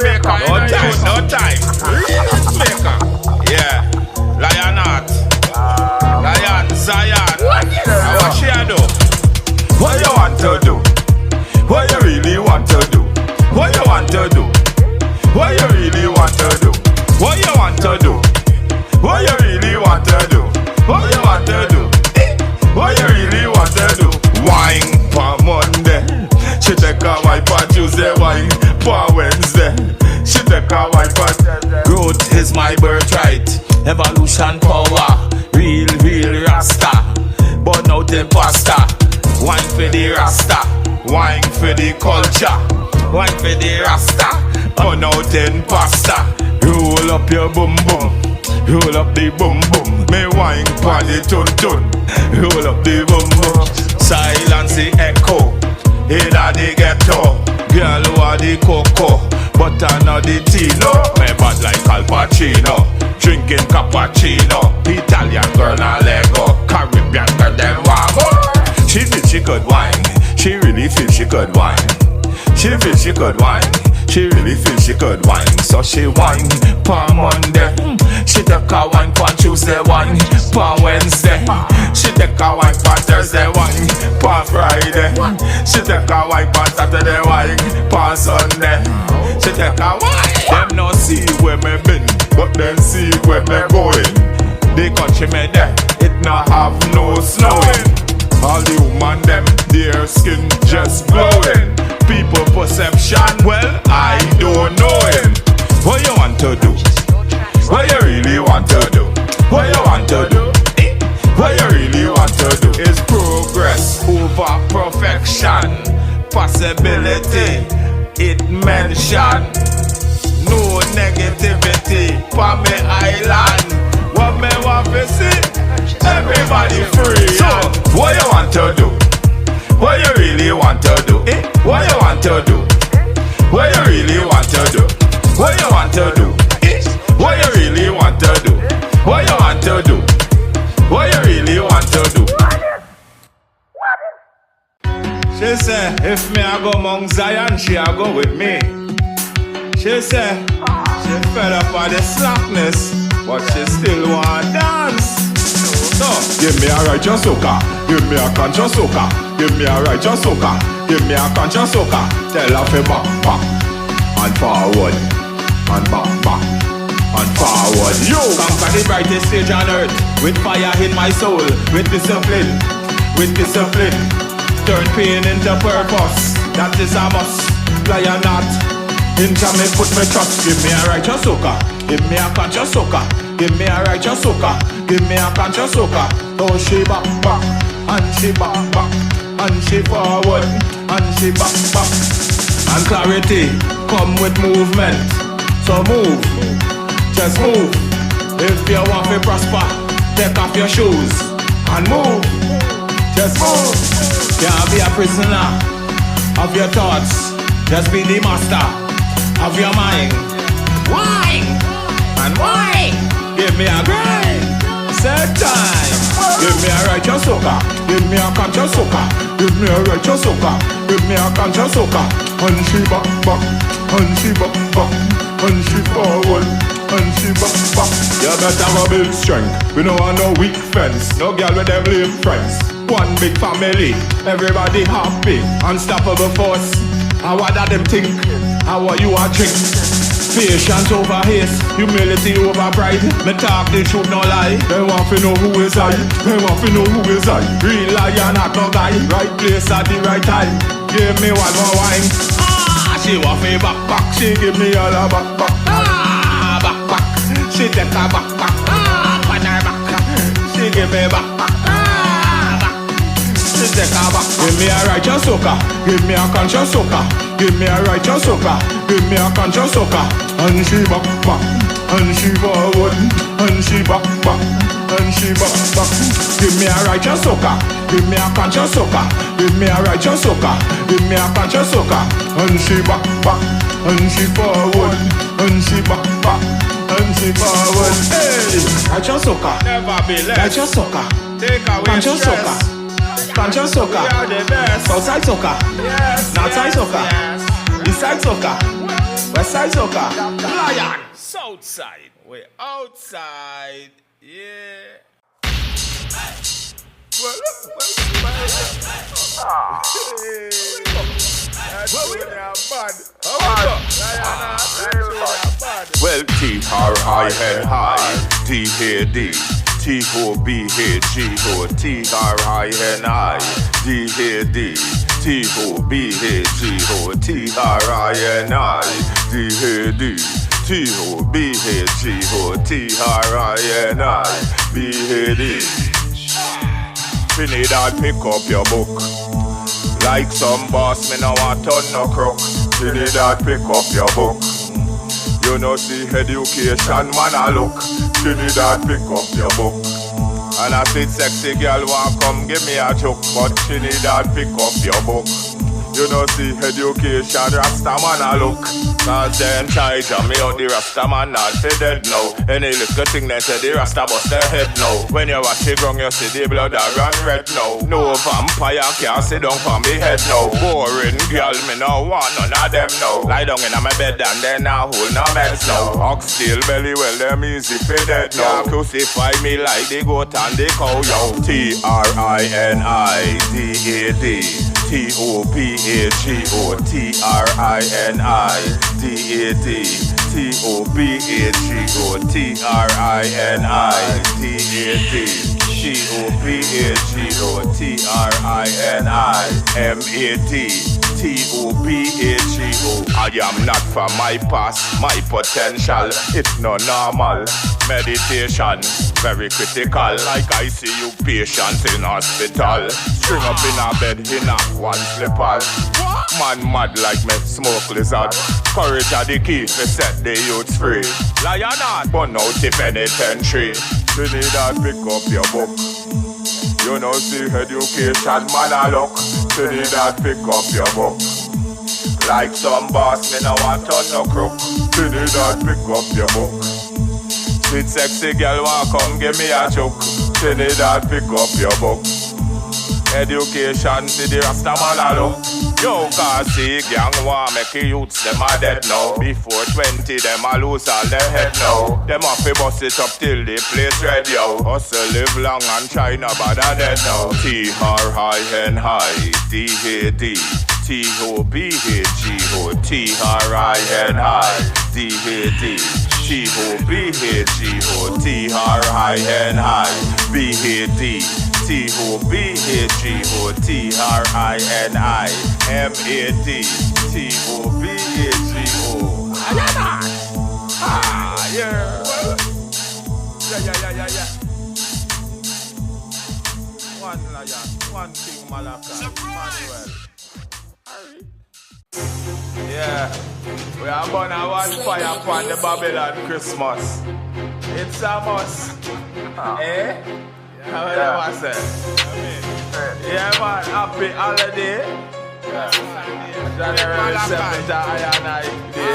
maker. No time. Remix maker. Yeah. Lionheart. Lion, Zion. What she a do? What you want to do? What you really want to do? What you want to do? What you really want to do? What you want to do? What you really want to do? What you want to do? What you really want to do? Wine for Monday. She take a wipe on Tuesday. Wine for Wednesday. She take a wipe on Thursday. Growth is my birthright. Evolution power. Real Rasta. Burn out imposter. Wine for the Rasta. Wine for the culture. Wine for the Rasta. Burn out imposter. Roll up your boom boom. Roll up the boom boom. Me wine for the tun tun. Roll up the boom boom. Silence the echo. Inna the ghetto. Girl who are the cocoa, but I know the Tino. Me bad like Al Pacino. Drinking cappuccino. Italian girl na Lego. Caribbean girl them want more. She feel she could wine. She really feel she could wine. She feel she could wine. She really feel she could wine. So she wine for Monday. She take a wine for Tuesday. Wine for Wednesday. She take a wine for Thursday. Wine for Friday. She take a wine for Saturday. Wine for Sunday. She take a wine. Them no see where me been, but them see where me going. The country me there, it not have no snowing. All the woman them, their skin just glowing. People perception, well, I don't know him. What you want to do? What you really want to do? What you want to do? What you really want to do is progress over perfection. Possibility, it mention. No negativity for me island. What me want to see? Everybody free. So, what you want to do? What you really want to do? What you want to do? What you really want to do? What you want to do? What you really want to do? What you want to do? What you really want to do? She say, if me I go Mount Zion, she a go with me. She say, she fed up on the slackness, but she still want dance. So, give me a righteous soca, give me a conscious soca, give me a righteous soca, give me a conscious soca. Tell her to back and forward and back and forward. Yo, conquer the brightest stage on earth with fire in my soul, with discipline, turn pain into purpose. That is a must. Fly or not, into me put me trust. Give me a righteous soca, give me a conscious soca, give me a righteous soca, give me a conscious soca. Oh, she back and she back and she forward and she back. And clarity come with movement. So move, just move. If you want to prosper, take off your shoes and move. Just move. Can't be a prisoner of your thoughts. Just be the master of your mind. Why? And why? Give me a grind. Set time. Give me a righteous soca. Give me a conscious soca. Give me a righteous soca. Give me a conscious soca. And she back and she back and she forward and she back. You better have a big strength. We don't want no weak friends. No girl with them lame friends. One big family. Everybody happy. Unstoppable force. How what that them think? How are you a drink? Patience over haste, humility over pride. Me talk the truth, no lie. They want to know who is I. They want to know who is I. Real lion, not no guy. Right place at the right time. Give me one more wine. She want me back. She give me all her back. Back. She take her back. On her back. She give me back. She take her back. Give me a righteous soca. Give me a conscious soca. Give me a righteous soca. Give me a conscious soca. And she back. And she forward. And she back. And she back. Give me a righteous soca. Give me a conscious soca. Give me a righteous soca. Give me a conscious soca. And she back. And she forward. And she back. And she forward. Hey, righteous soca. Never be less. Righteous soca. Take away conscious soca. Conscious soca. We are the best. Outside soca. Yes. Outside soca. Yes. Inside soca. West side soca. Lion. South side. We outside. Yeah. Well, T-R-I-N-I, D-H-D, T-O-B-H-G-O, T-R-I-N-I, D-H-D, T-O-B-H-G-O, T-R-I-N-I, D-H-D, T-O-B-H-G-O, T-R-I-N-I, B-H-D. Trinidad, pick up your book. Like some boss, me no want turn no crook. Trinidad, pick up your book. You know see education, man a look. Trinidad, pick up your book. And I see sexy girl want come give me a choke. But Trinidad, pick up your book. You know see education, Rasta man a look. Cause they in charge of me out the Rasta man not fi dead now. Any little thing they say the Rasta bust their head now. When you watch the ground you see the blood a run red now. No vampire can't sit down for me head now. Boring girl me no want none of them now. Lie down in my bed and then I hold no meds now. Oxtail belly well them easy fi dead now. Crucify me like the goat and the cow yo. T-R-I-N-I-D-A-D T-O-P-H-G-O T-R-I-N-I-D-A-D T-O-P-H-G-O T-R-I-N-I-D-A-D T-O-P-H-G-O T-R-I-N-I-M-A-D T-O-P-H-G-O I am not for my past, my potential. It's no normal. Meditation, very critical. Like I see you patient in hospital. String up in a bed, in a one slipper. Man mad like me, smoke lizard. Courage are the key to set the youths free. Lion not burn out the penitentiary. Trinidad, pick up your book. You know see education, man a look. Trinidad, pick up your book. Like some boss, me no want turn no crook. Trinidad, pick up your book. Sweet sexy girl want come give me a choke. Trinidad, pick up your book. Education, see the Rasta man a look. Yo, cause see gang want make the youths them a dead now. Before 20 them a lose all their head now. Them a fi bust it up till the place red yo. Hustle live long and China bother dead now. T-R-I-N-I-D-A-D T-O-B-H-G-O T-R-I-N-I-D-A-D T-O-B-H-G-O T-R-I-N-I-B-A-D T-O-B-H-G-O T-R-I-N-I-M-A-D T-O-B-H-G-O Ah, yeah. Yeah. One lion, one King Malacca, Manuel. Yeah, we are gonna one fire upon the Babylon Christmas. It's a must. Eh? How do you say? Yeah, man, happy holiday. January 7th, I day.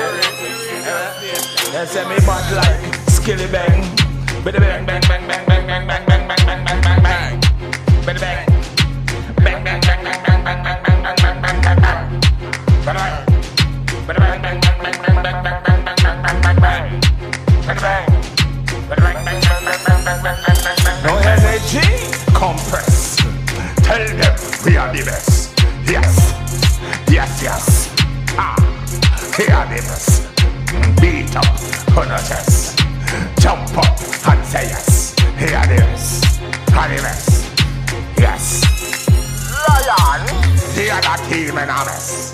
They say me bad like skilly bang. Biddy bang, bang, bang, bang, bang, bang, bang, bang, bang, bang, bang, bang, bang. Biddy bang. Bang, bang, bang, bang, bang, bang, bang, bang, bang, bang, bang, bang, bang. Biddy bang. Biddy bang, bang, bang, bang, bang, bang, bang, bang, bang, bang, bang, bang, bang. Biddy bang. Biddy bang, bang, bang, bang, bang, bang, bang, bang, bang. No energy, compress. Tell them we are the best. Yes, yes, yes. Ah, we are the best. Beat up on our chest. Jump up and say yes. We are the best. Are the best. Yes. Lion, the other team in a mess.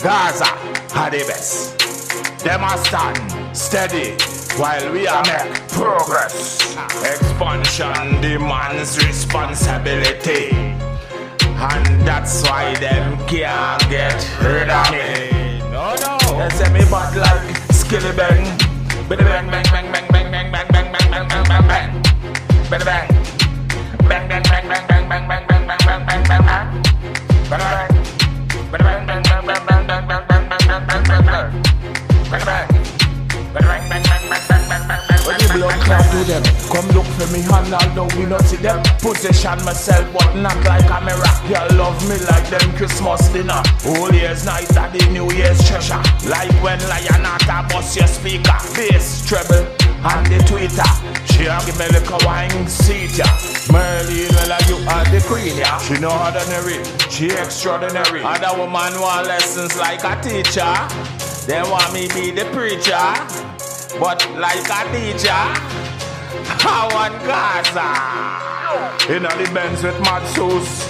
Gaza are the best. Them are stand steady while we are make progress. Expansion demands responsibility, and that's why them can't get rid of me. No. They say me bad like skilly bang. Biddy bang, bang, bang, bang, bang, bang, bang, bang, bang, bang, bang, bang, bang. Biddy bang. Bang, bang, bang, bang, bang, bang, bang, bang, bang, bang, bang, bang, bang. Biddy bang. Biddy bang, bang, bang, bang, bang, bang, bang, bang, bang, bang, bang, bang, bang. Biddy bang. Biddy bang, bang, bang, bang, bang, bang, bang, bang, bang, bang. do them. Come look for me and although me not see them. Position myself but not like a mirror. You love me like them Christmas dinner. Old Year's night at the New Year's treasure. Like when Lion Atta bust your speaker. Bass, treble and the tweeter. She a give me like a wine seat ya. Merlin, well you are the queen ya. She no ordinary, she extraordinary. Other woman want lessons like a teacher. They want me be the preacher. But like a teacher, I want Gaza. In the Benz with mad sauce.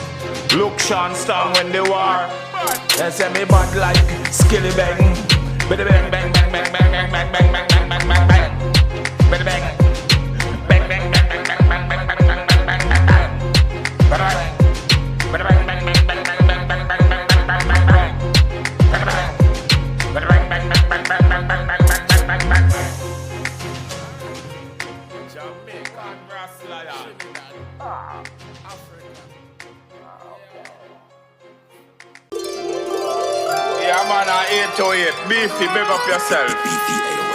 Look Sean Storm when they war. They say me bad like Skilly Bang. Bang bang bang bang bang bang bang bang bang bang bang bang bang. Bang bang bang bang bang bang bang bang bang bang bang bang bang bang bang. Bang bang bang bang bang bang bang bang bang bang bang bang bang bang bang. Bang bang bang bang bang bang bang bang bang bang bang bang bang. Jamaican brass lion. Yeah man, I 808. Beefy, big up yourself.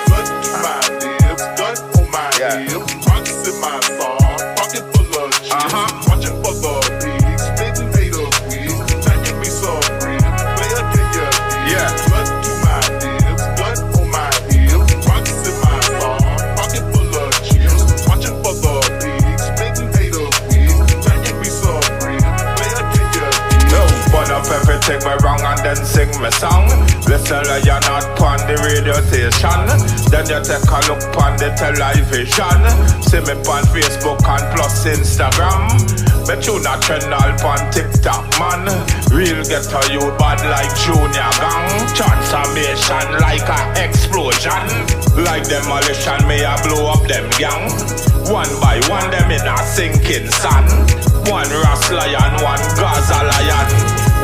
Gun to my lips, gun on my hips. Rocks in my song, pocket full of chips. Watching for the pigs, making haters weak. Taking me so free, player get your deep. Yeah. Gun to my lips, gun on my hips. Rocks in my song, pocket full of chips. Watching for the pigs, making haters weak. Taking me so free, player get your deep. No, burn up everything me wrong and then sing me song. Listen like you're not on the radio station. Then you take a look on the television. See me on Facebook and plus Instagram. Bet you not trend all on TikTok, man. Real ghetto you bad like Junior Gang. Transformation like a explosion. Like demolition, me a blow up them gang. One by one them in a sinking sun. One Ras Lion, one Gaza Lion.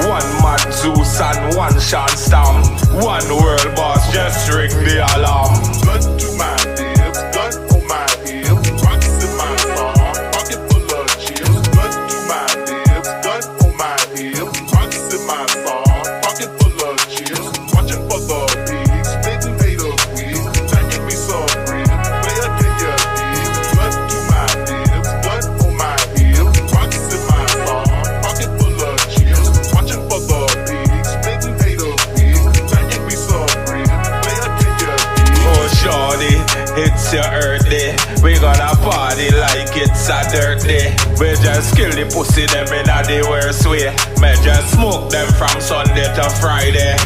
One Mad Zeus and one Sean Storm. One world boss, just ring the alarm. Gun to my lips, gun on my hips. Rocks in my song, pocket full of chips. Gun to my lips, gun on my hips. Rocks in my song, pocket full of chips. Watching for the pigs, making haters weak. Taking me so free, player get your deep. Gun to my lips, gun on my hips. Rocks in my song, pocket full of chips. Watching for the pigs, making haters weak. Taking me so free, player get your deep. Oh shorty, it's your earthday. We gonna party like it's a dirt day. We just kill the pussy them in a the worst way. Me just smoke them from Sunday to Friday.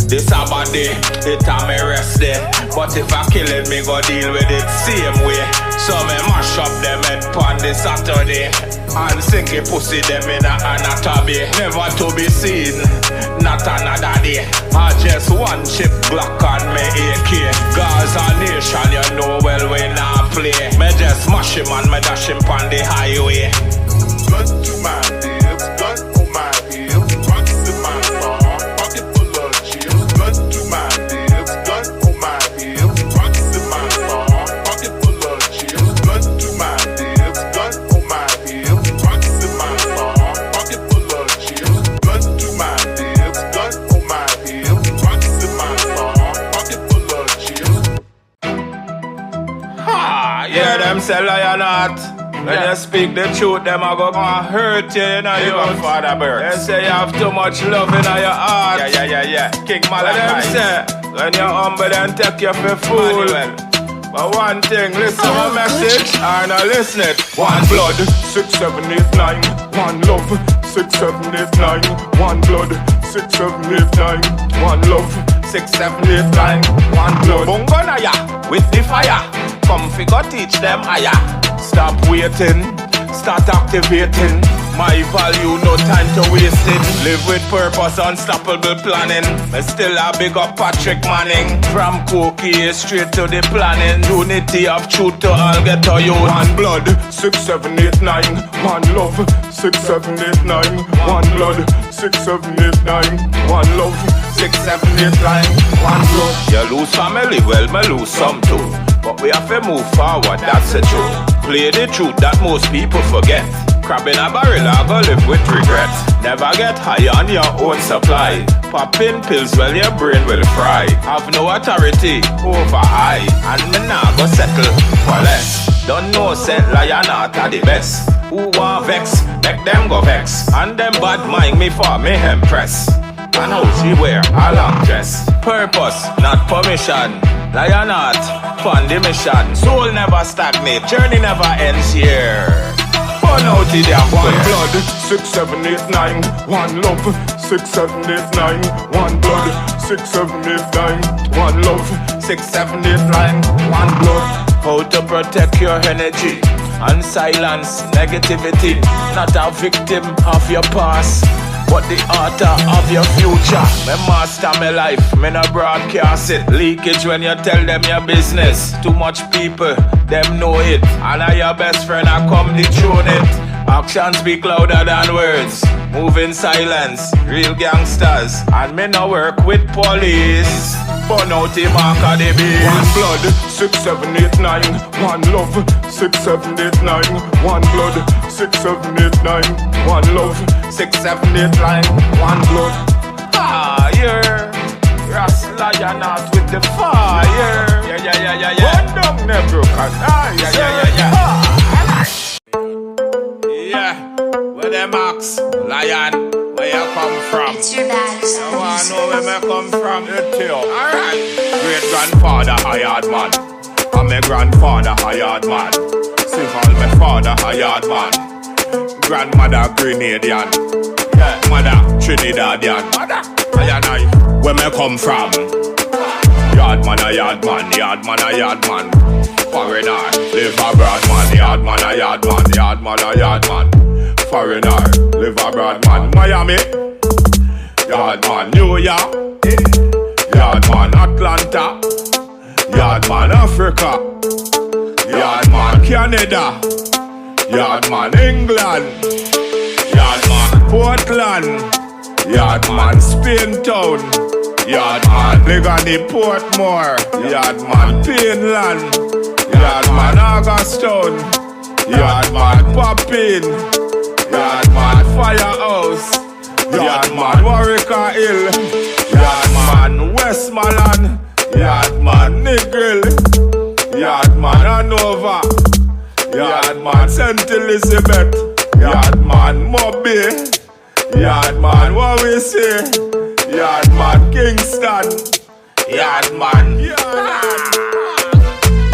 This Sabbath day, it a me rest day. But if I kill it, me go deal with it same way. So me mash up them head pon the Saturday. And sink a pussy them in a anatomy. Never to be seen, not another day. I just one chip Glock on me AK. Gaza nation, you know well we not play. Me just mash him and me dash him on the highway. Gun to my lips, gun on my hips. Rocks in my song, pocket full of chips. Gun to my lips, gun on my hips. Rocks in my song, pocket full of chips. Gun to my lips, gun on my hips. Rocks in my song, pocket full of chips. Gun to my lips, gun on my hips. Rocks in my song, pocket full of chips. Ha! Yeah, them say lion heart. When you speak the truth, them a go hurt you, you know, you got father bird. They say you have too much love in your heart. Yeah. King Malachi. Them say, when you're humble, then take you for fool. But one thing, listen my message, and I listen it. One blood, 6, 7, 8, 9. One love, 6, 7, 8, 9. One blood, 6, 7, 8, 9. One love, 6, 7, 8, 9. One blood. Bungo naya, with the fire. Come figure teach them higher. Stop waiting, start activating. My value, no time to waste it. Live with purpose, unstoppable planning. I still a big up Patrick Manning. From cookie straight to the planning. Unity of truth to all get to you. One blood, 6, 7, 8, 9. One love, 6, 7, 8, 9. One blood, 6, 7, 8, 9. One love, 6, 7, 8, 9. One blood. You lose family, well, me lose some too. But we have to move forward, that's the truth. Play the truth that most people forget. Crab in a barrel, I go live with regret. Never get high on your own supply. Popping pills, well your brain will fry. Have no authority over I, and me nah go settle for less. Don't know say lion art are the best. Who want vex, make them go vex. And them bad mind me for me impress. And how she wear a long dress. Purpose, not permission. Lion art, fun the mission. Soul never stagnate, journey never ends here. Burn out the damn One blood, 6, 7, 8, 9. One love, 6, 7, 8, 9. One blood, 6, 7, 8, 9. One love, 6, 7, 8, 9. One blood. How to protect your energy and silence negativity. Not a victim of your past, but the author of your future. Me master my life, me no broadcast it. Leakage when you tell them your business. Too much people, them know it. And I your best friend, I come dethrone it. Actions speak louder than words. Move in silence, real gangsters. And me no work with police. Burn out the mark of the beast. one blood, 6, 7, 8, 9. One love, 6, 7, 8, 9. One blood, 6, 7, 8, 9. One love, 6, 7, 8, 9. One blood. Fire. Ras lion out with the fire. Yeah. one down never can die. Yeah. Where them axe? Lion, where you come from? It's your bad You wanna know where me come from? Tell. Alright. Great grandfather hired man. And my grandfather hired man. See all my father hired man. Grandmother Grenadian. Yeah. Mother Trinidadian. Mother. I. Where me come from? Yard man, yard man. Foreigner, live abroad man. Yard man. Foreigner, live abroad man. Miami, yard man. New York, yard man. Atlanta, yard man. Africa, yard man. Canada, yard man. England, yard man. Portland, yard man. Spain town, yard man. Legani Portmore, yard man. Pineland, yard man. Augustown, yard man. Poppin, yard man. Firehouse, yard man. Warwick Hill, yard man. Westmoreland, yard man. Negril, yard man. Hanover, yard man. St. Elizabeth, yard man. Mobile, yard man. What we say, yard man. Kingston, yard man.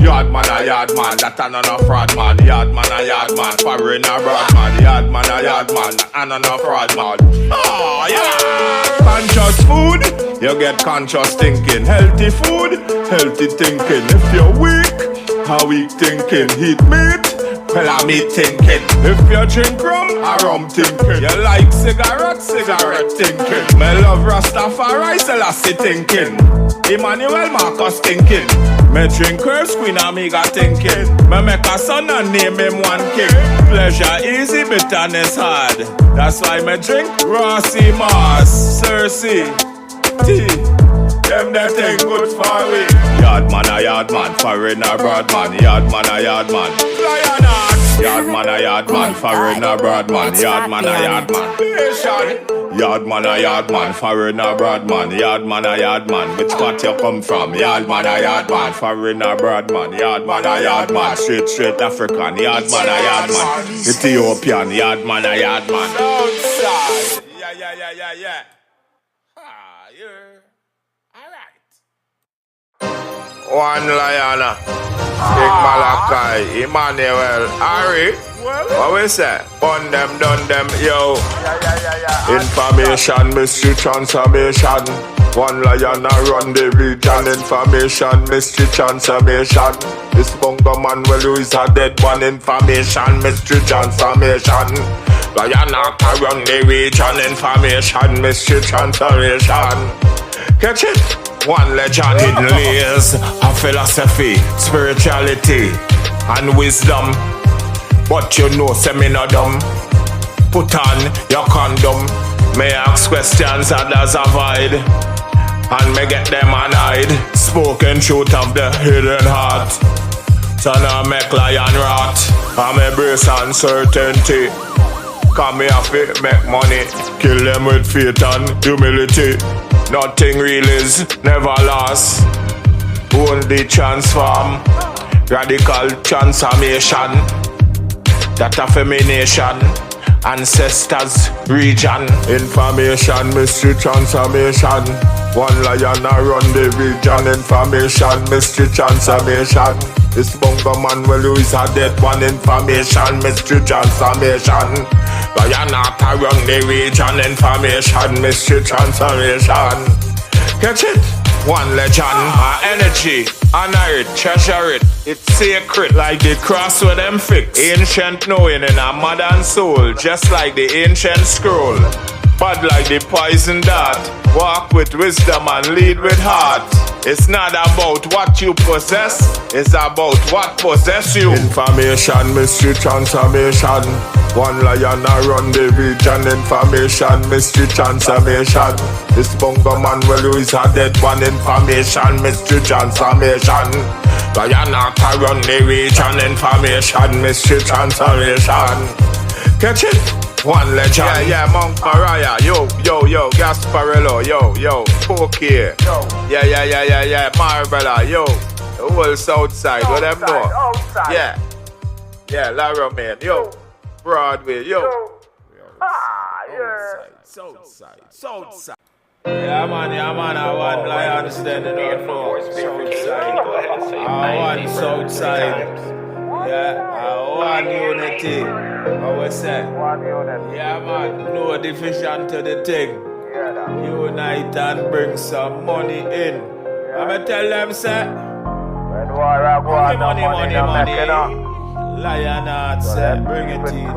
Yard man a yard man, that a no fraud man. Yard man a yard man, foreign abroad man. Yard man a yard man, and a no fraud man. Oh yeah. Conscious food, you get conscious thinking. Healthy food, healthy thinking. If you're weak, how weak thinking? Eat meat, well I'm eat thinking. If you drink rum thinking. You like cigarette thinking. Me love Rastafari, Selassie thinking. Emmanuel Marcus thinking. Me drink Curse Queen Amiga thinking. Me make a son and name him one king. Pleasure easy, bitterness hard. That's why me drink Rossi Mars, Cersei, tea. Them that ain't good for we. Yard man a yard man, foreign abroad man. Yard man a yard man. Lion art. Yard man a yard man, foreign abroad man. Yard man a yard man. Yard man a yard man, foreign abroad man. Yard man a yard man. Which part you come from? Yard man a yard man, foreign abroad man. Yard man a yard man, straight African. Yard man a yard man, Ethiopian. Yard man a yard man. Outside. Yeah. One Lion, Big Malachi, Emmanuel, Harry. What we say? On them, done them, yo. Information, mystery, transformation. One Lion run the region. Information, mystery, transformation. This bunga man, well, who is a dead one. Information, mystery, transformation. Lion run the region. Information, mystery, transformation. Catch it? One legend, hidden layers of philosophy, spirituality, and wisdom. But you know, say me no dumb. Put on your condom. May ask questions, others avoid, and me get them annoyed. Spoken truth of the hidden heart. So now make lion rot. I'm embrace uncertainty. Come me have to make money. Kill them with faith and humility. Nothing real is never lost. Only transform. Radical transformation. That affirmation. Ancestors, region. Information, mystery transformation. One lion a run the region. Information, mystery transformation. This bunga man well who is a dead one. Information, mystery transformation. Lion a run the region. Information, mystery transformation. Catch it? One legend, energy, honor it, treasure it. It's sacred, like the cross with them fix. Ancient knowing in a modern soul, just like the ancient scroll. Bad like the poison dart. Walk with wisdom and lead with heart. It's not about what you possess, it's about what possess you. Information, mystery transformation. One lion a run the region. Information, mystery transformation. This bunga man well who is a dead one. Information, mystery transformation. Lion a run the region. Information, mystery transformation. Catch it? One legend. Yeah, Monk Mariah. Yo, Gasparello. Yo, Pokey. Yeah, Marbella. Yo, the whole south side. What them know? Yeah, Lara man. Yo, Broadway. Yo. South side. Yeah, man, I want lion standing on for south side. I want south side. Yeah, I want unity. What we say? Yeah, man, no division to the thing. Unite and bring some money in. I'ma tell them, say, money. Lion Heart, say, bring it in.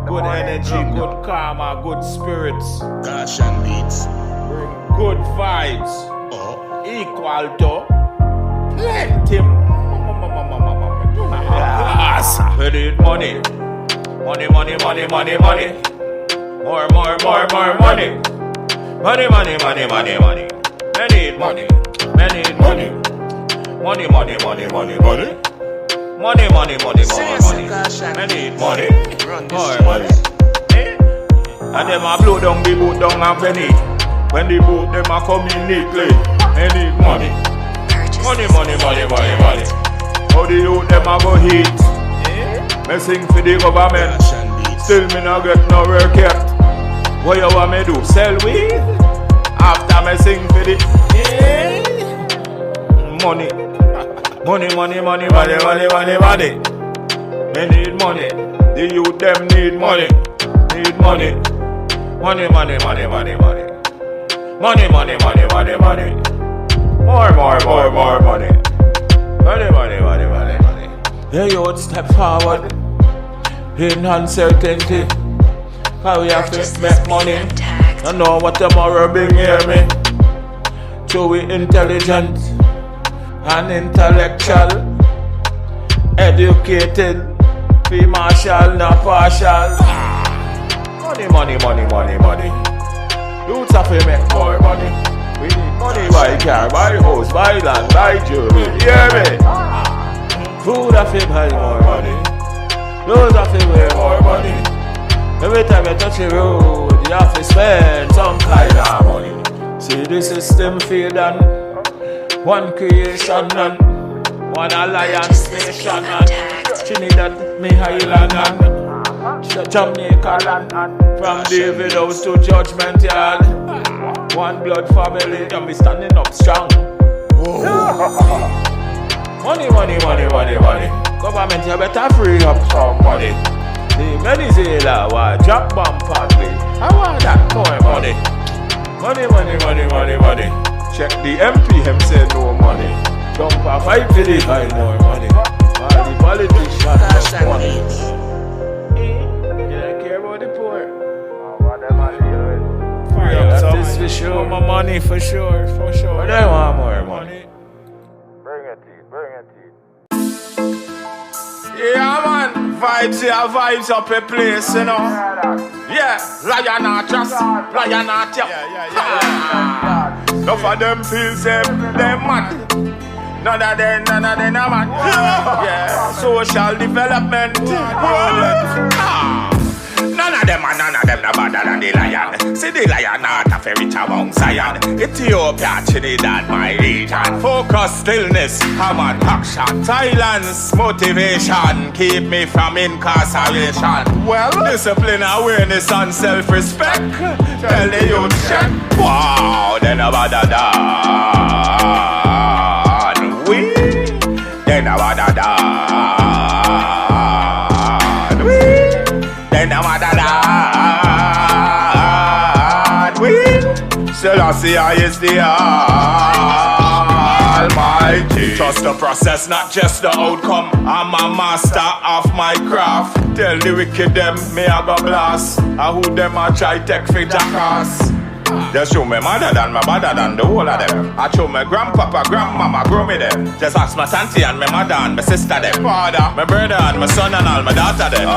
Good energy, good karma, good spirits. Gosh and beats. Bring good vibes. Equal to plenty. Yes, we need money. Money. More money. Money. I need money. I need money. More money. And them a blow down the boat down a penny. When the boat them a come in neatly. I need money. Money. How the youth them a go hit? Me sing for the government. Still me no get no work yet. What you want me do? Sell weed? After me sing for the money. Me need money. The youth them need money. Money. More money. Money. The youth step forward in uncertainty. How we have to make money. I know what tomorrow bring here me. So we intelligent and intellectual, educated, be martial, not partial. Money. Youths have to make more money. We need money, buy car, buy house, buy land, buy jewelry. Hear me? Food have to buy more money. Those have to wear more money. Every time you touch the road, you have to spend some kind of money. See the system failed and one creation and one alliance nation and Trinidad, me Highland and Jamaica land. From David House to Judgment Yard. One blood family, and we standing up strong. Money. Government, you better free up some money. The Venezuela war drop bomb party. I want that more money. Money. Check the MP, him say no money. Dump a fight for the high more money. All the politicians have money. You don't care about the poor. That is for sure, my money for sure. But I want more money. Bring it. Yeah, man, vibes up a place, you know. Yeah, lion art, yeah. Enough of them feels them mad. None of them are mad. Yeah, social development. None of them no better than the lion. See the lion not a ferry among Zion. Ethiopia, Trinidad, my region. Focus, stillness, come on, action. Silence, motivation, keep me from incarceration. Well, discipline, awareness, and self-respect. Tell the youth check. Wow, then about the dawn. We, then about the dawn. We, then about the dawn. We, Selassie is the Almighty. Trust the process, not just the outcome. I'm a master of my craft. Tell the wicked them, me I go blast. I who them I try take for jackass. Just show me mother than my better than the whole of them. I show me grandpapa, grandmama, grow me them. Just ask my auntie and my mother and my sister them. Father, my brother and my son and all my daughter them.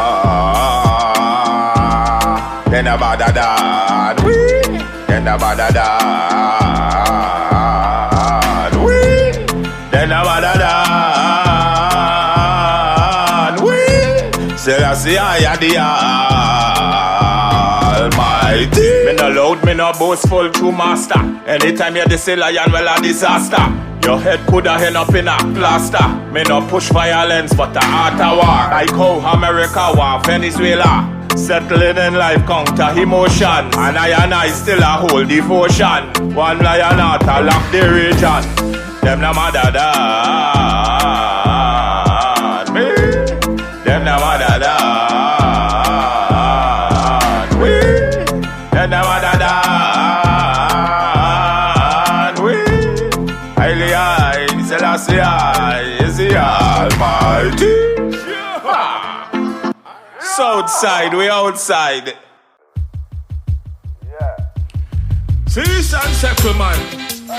Then about the dad, we. Then about the dad, we. Then about the dad, we. Selassie I the Almighty. Me no loud, me no boastful, true master. Anytime you say lion, well a disaster. Your head coulda end up in a plaster. Me no push violence, but a heart of war. Like how America war Venezuela. Settling in life, counter emotion. And I still a hold devotion. One lion out a lock the region. Them no mother than me. Them no mother than we. Them no mother than we. Highly high, Selassie is the Almighty. Outside, we outside. Yeah. Cease and settle, man.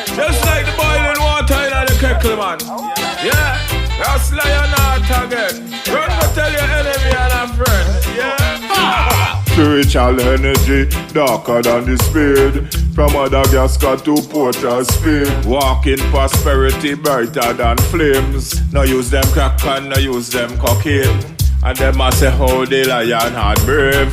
Just like the boiling water in the kettle, man. Yeah, that's lion out again. Run to tell your enemy and a friend. Yeah. Spiritual energy, darker than the speed. From Madagascar to Port of Spain. Walk in prosperity, brighter than flames. No use them crack and no use them cocaine. And them a say how the lion had brave.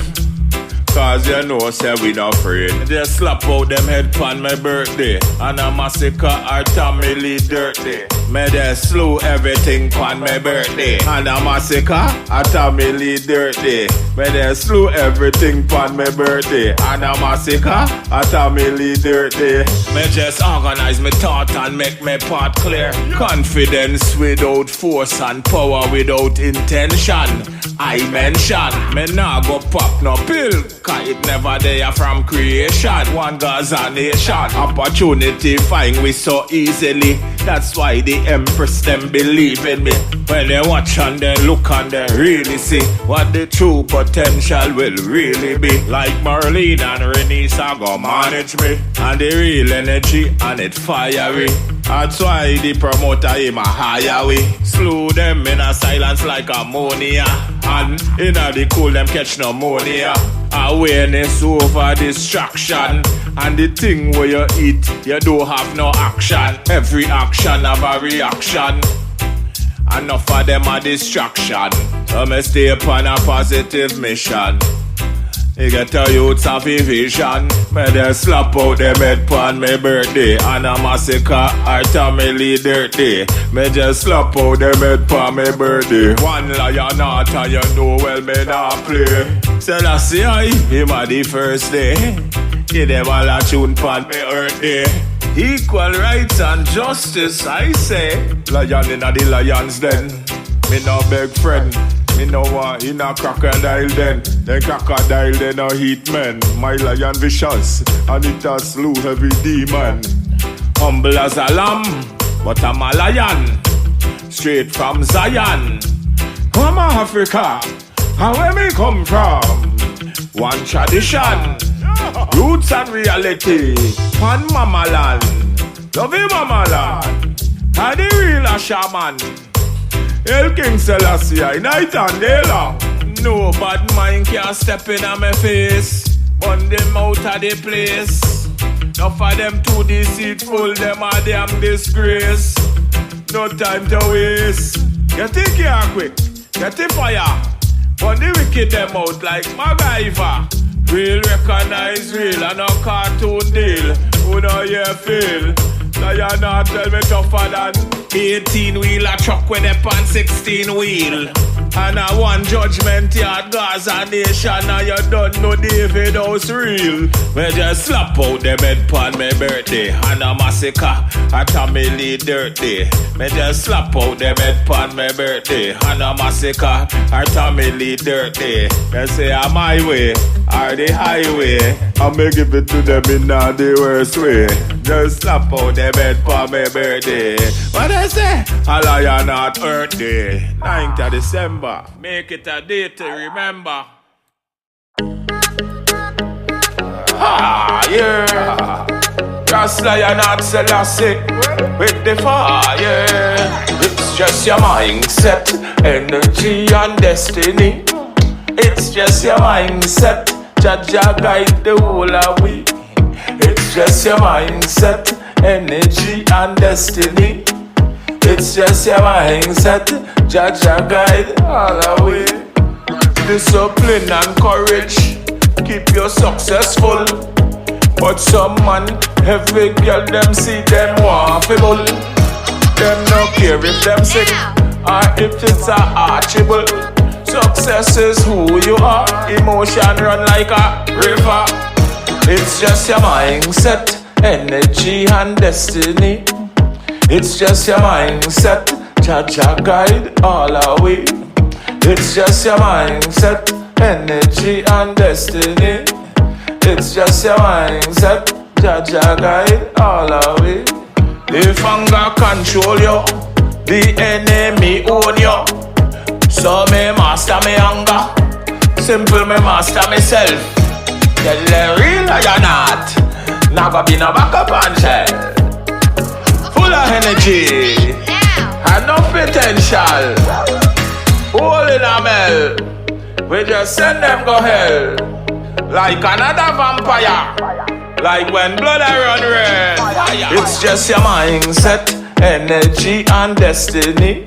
Cause you know say we not afraid. They slap out them head pan my birthday. And a massacre our family dirty. Me they slew everything pan my birthday. And a massacre our family dirty. Me they slew everything pan my birthday. And a massacre our family dirty. Me just organize my thought and make my part clear. Confidence without force and power without intention. I mention, me nah go pop no pill. Cause it never there from creation. One Gaza nation. Opportunity find we so easily. That's why the Empress them believe in me. When they watch and they look and they really see what the true potential will really be. Like Marlene and Renise are gonna manage me. And the real energy and it fiery. That's why the promoter him a higher way. Slew them in a silence like ammonia. And in a the cool them catch pneumonia. Awareness over distraction. And the thing where you eat, you don't have no action. Every action have a reaction. Enough of them a distraction. So me stay upon a positive mission. You get a youths of a vision. Me they slap out them head pan my birthday. And a massacre our family dirty. Me just slap out them head pan my birthday. One lion out and you know well me not play. Selassie him a the first day. Give them all a tune pan my birthday. Equal rights and justice I say. Lion in a the lions den. Me no beg friend. Me know what in a crocodile den. Then crocodile then a heat men. My lion vicious and it a slew heavy demon. Humble as a lamb, but I'm a lion. Straight from Zion. From Africa, and where me come from. One tradition, roots and reality. Pan mama land, love you mama land. And the real a shaman. El King Selassie, night and day long. No bad mind can step in on my face. Burn them out of the place. Enough of them too deceitful, them a damn disgrace. No time to waste. Get it here quick, get it fire. On the wicked them out like MacGyver. Real recognize real and no cartoon deal. Who know you feel? Now you not tell me tougher than 18-wheel a truck with a pan 16-wheel. And a one judgment yard Gaza nation. Now you don't know David House real. Me just slap out the bed pan my birthday. And a massacre a Tommy Lee dirt day. Me just slap out the bed pan my birthday. And a massacre a Tommy Lee dirt day. Me say I'm my way or the highway. I may give it to them in the worst way. Just slap out the bed pan my birthday. What I say? A lion at Earth Day, 9th of December. Make it a day to remember. Yeah. Just lion at Selassie with the fire. It's just your mindset, energy and destiny. It's just your mindset, Jaja guide the whole of we. It's just your mindset, energy and destiny. It's just your mindset, Jaja guide all the way. Discipline and courage keep you successful. But some man, every girl them see them waffable. Them no care if them sick or if it's a archable. Success is who you are. Emotion run like a river. It's just your mindset, energy and destiny. It's just your mindset, Jaja guide all our way. It's just your mindset, energy and destiny. It's just your mindset, Jaja guide all our way. If anger control you, the enemy own you. So me master me anger, simple me master myself. Tell the real you're not, never be no backup and shell. Full of energy and no potential. All in a mel. We just send them go hell. Like another vampire. Like when blood I run red. It's just your mindset, energy and destiny.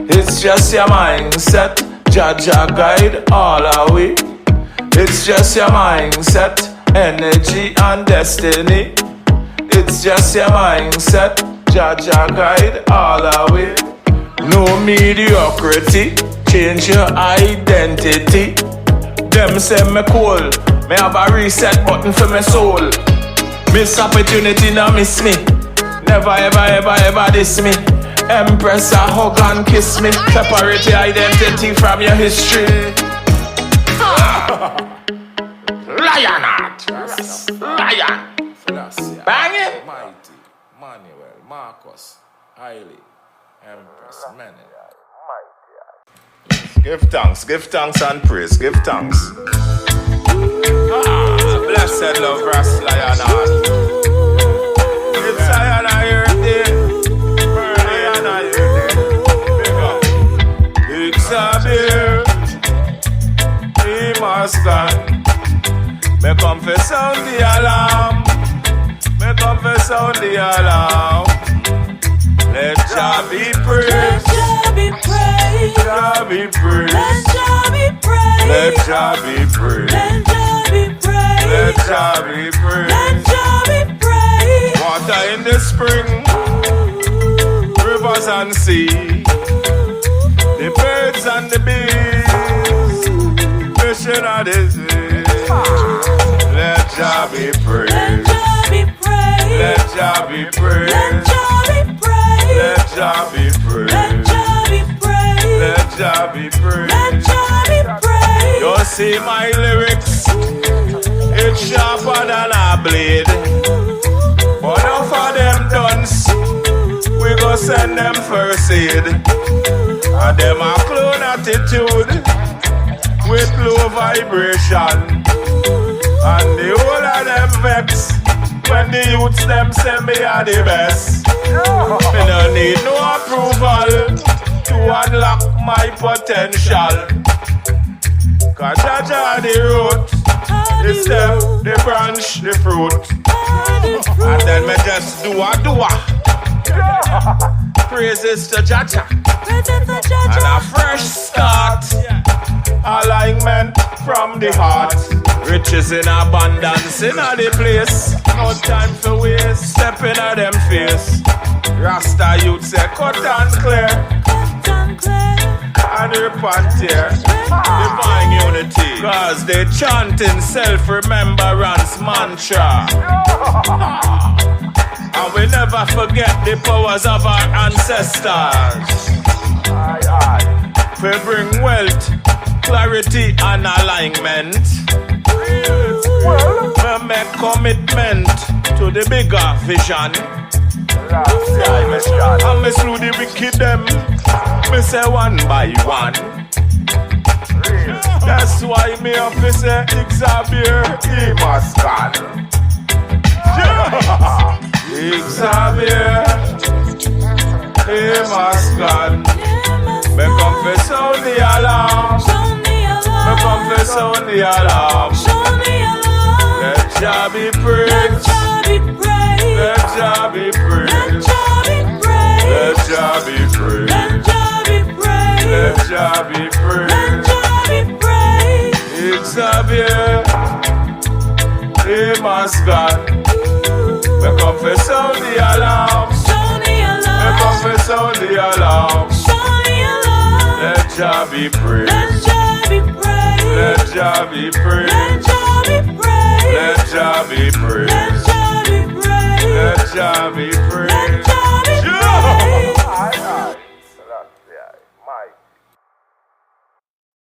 It's just your mindset, Jaja guide all our way. It's just your mindset, energy and destiny. It's just your mindset, Jaja guide all our way. No mediocrity, change your identity. Them say me cool, me have a reset button for my soul. Miss opportunity, now miss me. Never ever ever ever diss me. Empress a hug and kiss me. Separate your identity from your history. Lion art, lion. Bang it! Mighty, Manuel, Marcus, Hailey, Empress, Many. Give thanks and praise, give thanks. Blessed love, brass lion art. It's lion art day. Lion art day. It's a beer. He must stand. Me come for sound the alarm. Me come for sound the alarm. Let Jah be praised. Jah be praised. Let Jah be praised. Let Jah be praised. Water in the spring, rivers and sea, the birds and the bees, fishing at the sea. Let Jah be praised. Let Jah be praised. Let Jah be praised. Let Jah be praised. You see my lyrics, it's sharper than a blade. But enough of them dunce, we go send them first aid. And them a clone attitude with low vibration. And the whole of them vex when the youths them say me are the best. Me no need no approval to unlock my potential. Cause Jaja the root, it's them, the branch, the fruit. And then me just do a praises to Jaja. And a fresh start Alignment from the heart. Riches in abundance in the place. No time for waste. Step in a them face. Rasta youth say cut and clear. And repent here. Divine unity. Cause they chanting self-remembrance mantra. And we never forget the powers of our ancestors. We bring wealth, clarity and alignment. We make commitment to the bigger vision. And me slew the wicked them. Me say one by one. That's why me up to say Xavier, he must gone. Xavier, he must gone. Me confess on the alarm. Me confess on the alarm. Let Jah be praised. Let Jah be praised. Let Jah be praised. Let Jah be praised. Xavier, he must gone. Me confess on the alarm. Me confess on the alarm. Let Jah be praised. Let Jah be praised. Let Jah be praised. Let Jah be praised. Let Jah be